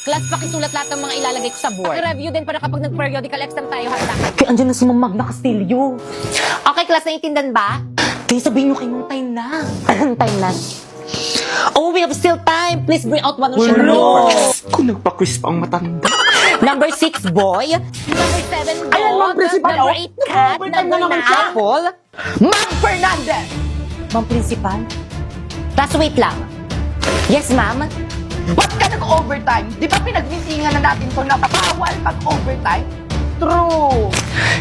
Class, pakisulat lahat ng mga ilalagay ko sa board. I-review din para kapag nag-periodical exam tayo, handa. Kaya andyan na si Ma'am Magna Castillo. Okay, class, naiintindihan ba? Kaya sabihin nyo kay Ma'am time na. Time na. Oh, we have still time. Please bring out one of your Wala. papers. Kung nagpa-quiz pa ang matanda. Number 6, boy. Number 7, Ayan, dog. Ma'am Principal, Number oh. 8, cat. Overtime Number na naman 9, siya. apple. Ma'am Fernandez! Ma'am Principal? Class, wait lang. Yes, ma'am? Ba't ka nag-overtime? Di ba pinagmitingan na natin ito na bawal pag-overtime? True!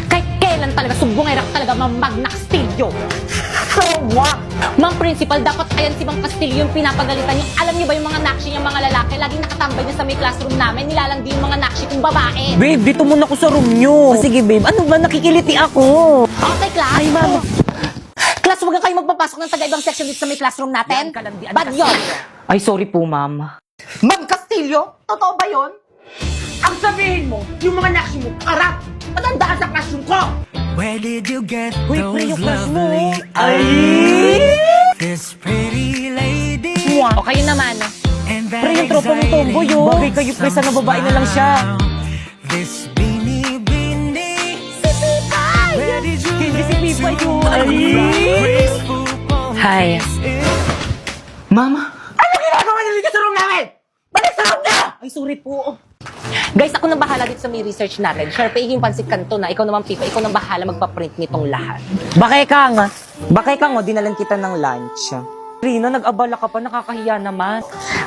Kahit kailan talaga, sumbongera ka talaga, Ma'am Magna Castillo. So what? Ma'am Principal, dapat ayan si Ma'am Castillo yung pinapagalitan niyo. Alam niyo ba yung mga nakshi niyang mga lalaki? Laging nakatambay niya sa may classroom namin. Nilalandi yung mga nakshi kong babae. Babe, dito muna ako sa room nyo. Sige, babe. Ano ba? Nakikiliti ako. Okay, class. Ay, ma'am. Class, huwag kayo magpapasok ng taga-ibang section dito sa may classroom natin. Yan, kalandian Bad kasi. yun. Ay, sorry po, ma'am. Ma'am Castillo? Totoo ba yon? Ang sabihin mo, yung mga nakshi mo, karap! Matandaan sa classroom ko! Where did you get Uy, pre, yung those crush mo. lovely Ay! eyes? This pretty lady O, kayo naman. and that Pre, yung tropa mong tomboy, oh. Bagay kayo, pre, sana babae na lang siya. This beanie beanie. Where did you Hindi si Pipa yun. learn to Ay! rock graceful Hi. Mama? Ano ginagawa niyo dito sa room namin? Balik sa room niya! Ay, sorry po. Guys, ako nang bahala dito sa may research natin. Sharpay yung pansit kanto na. Ikaw naman, Pipa. Ikaw nang bahala magpa-print nitong lahat. Bakay kang, dinalan kita ng lunch. Rina, nag-abala ka pa, nakakahiya naman.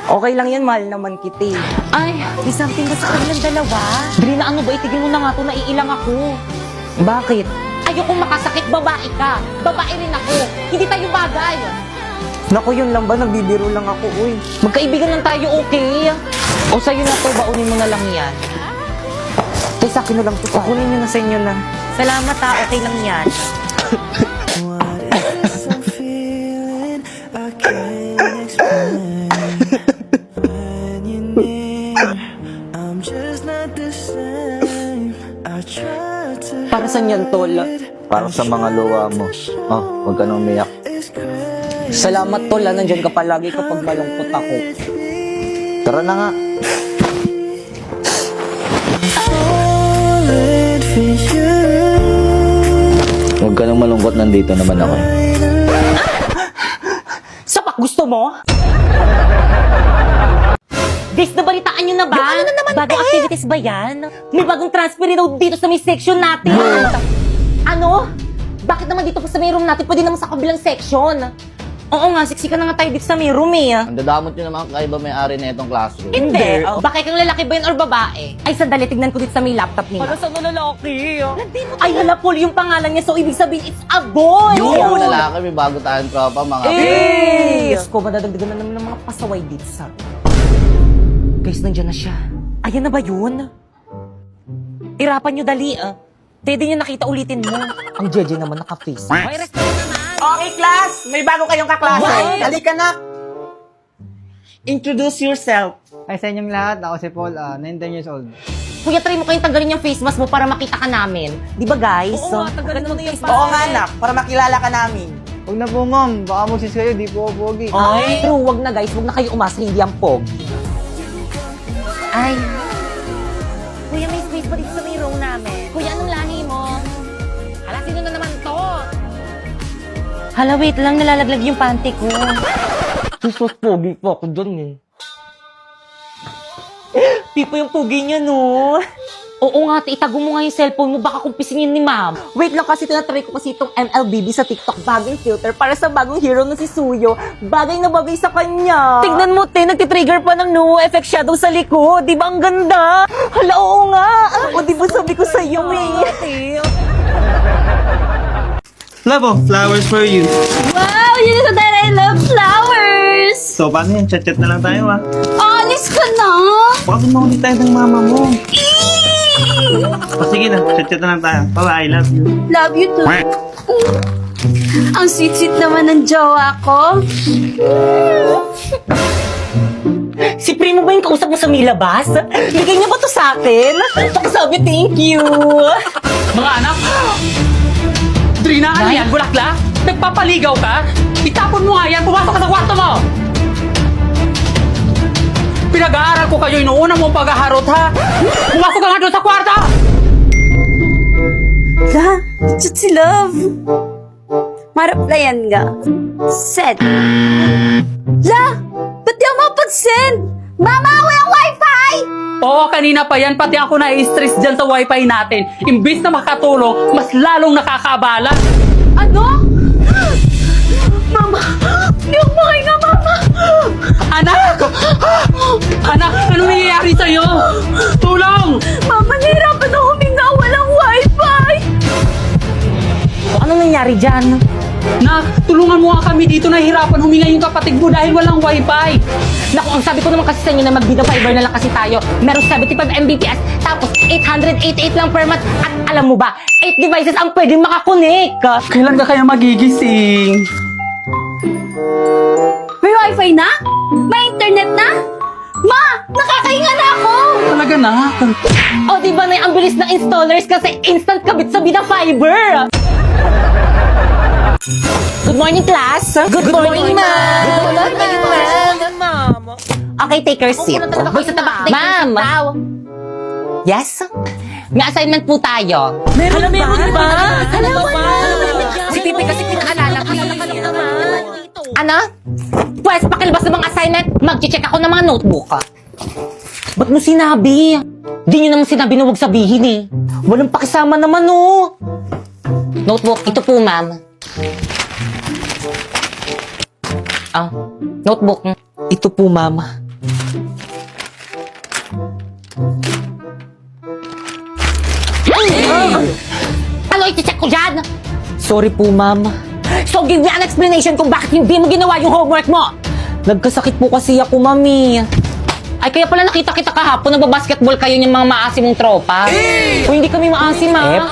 Okay lang yan, mahal naman kita. Ay, di something ba sa kanilang dalawa? Rina, ano ba? Itigil mo na nga to, naiilang ako. Bakit? Ayokong makasakit, babae ka. Babae rin ako. Hindi tayo bagay. Naku, yun lang ba? Nagbibiro lang ako, uy. Magkaibigan lang tayo, okay? O sa'yo na to, baunin mo na lang yan. Tay, sa akin na lang to. Kukunin nyo na sa inyo na. Salamat ha, okay lang yan. What is I'm feeling? I can't explain. When you're near, I'm just not the same. I try to Para saan yan, tol? Para sa mga luwa mo. Oh, huwag ka nang umiyak. it's crazy. Salamat, tol. Nandyan ka palagi kapag malungkot ako. Tara na nga. Falling for you. Huwag ka nang malungkot, nandito naman ako. Sapak, gusto mo? Guys, nabalitaan nyo na ba? Yung ano na naman, Bagong te? activities ba yan? May bagong transfer daw dito sa may section natin. Ano? Bakit naman dito pa sa may room natin? Pwede naman sa kabilang section. Oo nga, siksikan na nga tayo dito sa may room eh. Ang dadamot nyo naman kaiba may-ari na itong classroom. Hindi. Oh. Baka kang lalaki ba yun or babae? Ay, sandali, tignan ko dito sa may laptop niya. Para sa lalaki. Ay, hala, Paul, yung pangalan niya. So, ibig sabihin, it's a boy! Yung lalaki, may bago tayong tropa, mga Eh! Diyos ko, madadagdagan na naman ng mga pasaway dito sa... Guys, nandiyan na siya. Ayan na ba yun? Irapan nyo dali, ah. Pwede nyo nakita, ulitin mo. Ang Jeje naman naka-face. May respeto naman. Okay, class! May bago kayong kaklase. What? Halika na! Introduce yourself. Ay, sa inyong lahat, ako si Paul, 19 years old. Kuya, try mo kayong tanggalin yung face mask mo para makita ka namin. Di ba, guys? Oo nga, tagalin mo na yung Oo nga, anak, para makilala ka namin. Huwag na po, ma'am. Baka magsis kayo, di po ako pogi. Ay, true. Wag na, guys. Wag na kayo umasa. Hindi ang pogi. Ay. Kuya, may space pa dito sa may room namin. Kuya, anong lahi mo? Hala, sino na naman to? Hala, wait lang, nalalaglag yung panty ko. Sus, pogi pa ako dun eh. Pipo yung pogi niya, no? Oo nga, itago mo nga yung cellphone mo. Baka kumpisin yun ni ma'am. Wait lang kasi tinatry ko kasi itong MLBB sa TikTok bagong filter para sa bagong hero na si Suyo. Bagay na bagay sa kanya. Tignan mo, te, nagtitrigger pa ng no effect shadow sa likod. Di ba ang ganda? Hala, oo nga. O, di ba sabi ko sa'yo, eh. Love, flowers for you. Wow! Yun is that I love flowers! So, paano yan? Chat-chat na lang tayo, ah. Honest ka na? Baka sumawali tayo ng mama mo. O, sige na. Chat-chat na lang tayo. Bye-bye, I love you. Love you too. Ang sweet-sweet naman ng jowa ko. Si Primo ba yung kausap mo sa Milabas? Bigay niya ba to sa akin? Sabi, thank you. Mga anak! Drina, ano yan? Bulakla? Nagpapaligaw ka? Itapon mo nga yan! Pumasok ka sa kwarto mo! Pinag-aaral ko kayo, inuuna mo paghaharot ha. Pumasok ka nga doon sa kwarto! La, chat si Love. Maraplayan nga. Send. La, ba't di ako mapag-send? Mama, walang wifi! Oo, kanina pa yan, pati ako na-stress dyan sa wifi natin. Imbis na makatulong, mas lalong nakakabala. Ano? Mama, di ako makahinga, Mama. Anak! Anak, ano nangyayari sa'yo? Tulong! Mama, nahirapan ako huminga. Walang wifi. Ano nangyari dyan? Nak, tulungan mo nga kami dito, nahihirapan huminga yung kapatid mo dahil walang wifi. Naku, ang sabi ko naman kasi sa inyo na mag-Vida Fiber na lang kasi tayo. Meron 75 Mbps, tapos 888 lang per month. At alam mo ba, 8 devices ang pwedeng makakonek. Kailan ka kaya magigising? May wifi na? May internet na? Ma, nakakahinga na ako. Talaga na? O diba na ang bilis ng installers kasi instant kabit sa Vida Fiber. Good morning, class. Good morning, ma'am. Good morning, ma'am. Okay, take your seat. Boy, sa tabak. Ma'am. Yes? May assignment po tayo. Meron ba? Alam ba? Si Pipi kasi pinaalala ko. Ano? Pwes, pakilabas ng mga assignment. Mag-check ako ng mga notebook. Ba't mo sinabi? Di nyo naman sinabi na huwag sabihin eh. Walang pakisama naman oh. Notebook, ito po ma'am. Ah, notebook. Ito po ma'am. Ano i-check ko dyan? Sorry po ma'am. So give me an explanation kung bakit hindi mo ginawa yung homework mo. Nagkasakit po kasi ako, mami. Ay, kaya pala nakita kita kahapon, nagbabasketball kayo ng mga maasim mong tropa. O hindi kami maasim, ha?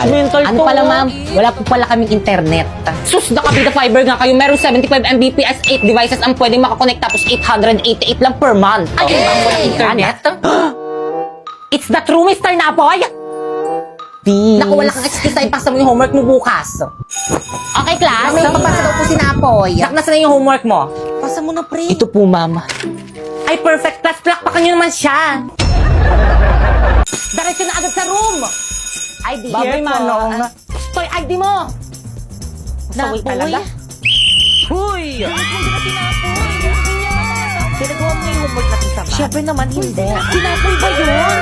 Judgmental ano to. Pala, ma'am? Wala po pala kaming internet. Sus, nakabida fiber nga kayo. Meron 75 Mbps, 8 devices ang pwedeng makakonect tapos 888 lang per month. Ay, walang internet? It's the true, Mr. Napoy! Please. Naku, wala kang excuse na ipasa mo yung homework mo bukas. Okay, class? May papasa daw po si Napoy. Nasa na yung homework mo? Pasa mo na, pre. Ito po, ma'am. Ay, perfect class. Plakpakan nyo naman siya. Diretso na agad sa room. ID. Baboy, manong. Toy, ID mo. Napoy talaga. Huy! Pinagawa mo yung homework natin sa ba? Siyempre naman, hindi. Sinapoy ba yun?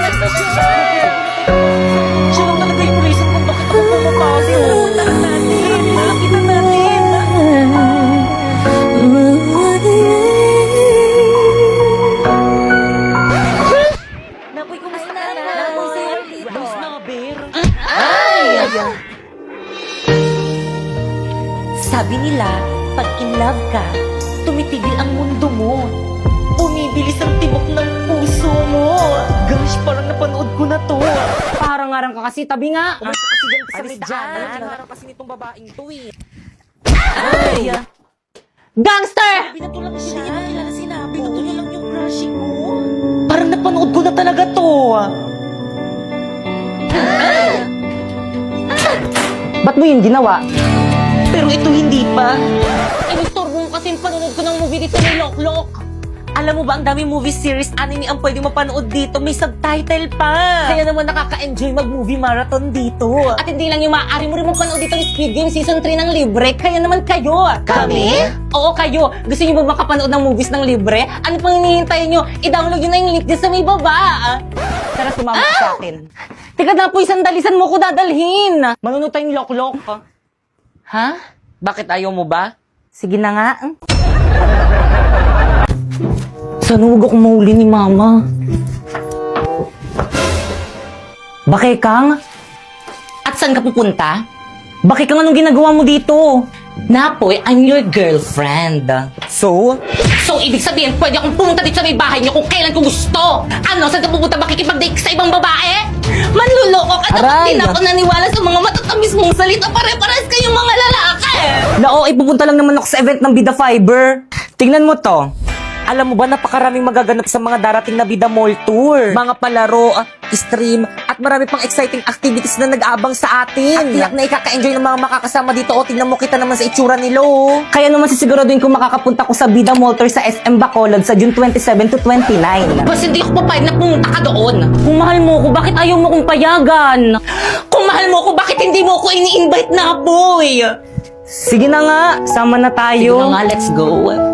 Siya lang talaga yung reason kung bakit ako pumapasok. Tara natin. Nakita natin. Napoy, kumusta na? Napoy, sa'yo dito. Boss na, bear. Ay! Sabi nila, pag in love ka, tumitigil ang mundo mo. Bumibilis ang tibok ng puso mo. Gosh, parang napanood ko na to. Parang ngarang ka kasi, tabi nga. Kasi ganito sa medyana. Ngarang kasi nitong babaeng to eh. Ay! Gangster! Binatulan na siya. Hindi niya ba kilala sinabi? Binatulan lang yung crushing mo. Parang napanood ko na talaga to. Ba't mo yun ginawa? Pero ito hindi pa. Inistorbo mo kasi yung panonood ko ng movie dito ni Loklok. Alam mo ba, ang dami movie series, anime ang pwede mapanood dito. May subtitle pa. Kaya naman nakaka-enjoy mag-movie marathon dito. At hindi lang yung maaari mo rin mapanood dito ng Squid Game Season 3 ng libre. Kaya naman kayo. Kami? Oo, kayo. Gusto niyo ba makapanood ng movies ng libre? Ano pang hinihintay nyo? I-download nyo na yung link dyan sa may baba. Tara, sumama ka sa akin. Teka na po, sandalisan mo ko dadalhin. Manunod tayong Loklok. Ha? Bakit ayaw mo ba? Sige na nga. Sana huwag akong mahuli ni Mama. Bakit Kang? At saan ka pupunta? Bakit Kang, anong ginagawa mo dito? Napoy, I'm your girlfriend. So? So, ibig sabihin, pwede akong pumunta dito sa may bahay niyo kung kailan ko gusto. Ano, saan ka pupunta? Makikipag-date ka sa ibang babae? Manluloko ka dapat din ako naniwala sa mga matatamis mong salita. Pare-pares kayong mga lalaki. Nao, ipupunta lang naman ako sa event ng Vida Fiber. Tingnan mo to. Alam mo ba, napakaraming magaganap sa mga darating na Bida Mall Tour. Mga palaro, stream, at marami pang exciting activities na nag-aabang sa atin. At tiyak na ikaka-enjoy ng mga makakasama dito. O, tingnan mo, kita naman sa itsura nila, oh. Kaya naman sisiguraduhin kung makakapunta ko sa Bida Mall Tour sa SM Bacolod sa June 27 to 29. Basta hindi ako papayag na pumunta ka doon. Kung mahal mo ko, bakit ayaw mo kong payagan? Kung mahal mo ko, bakit hindi mo ako ini-invite na, boy? Sige na nga, sama na tayo. Sige na nga, let's go.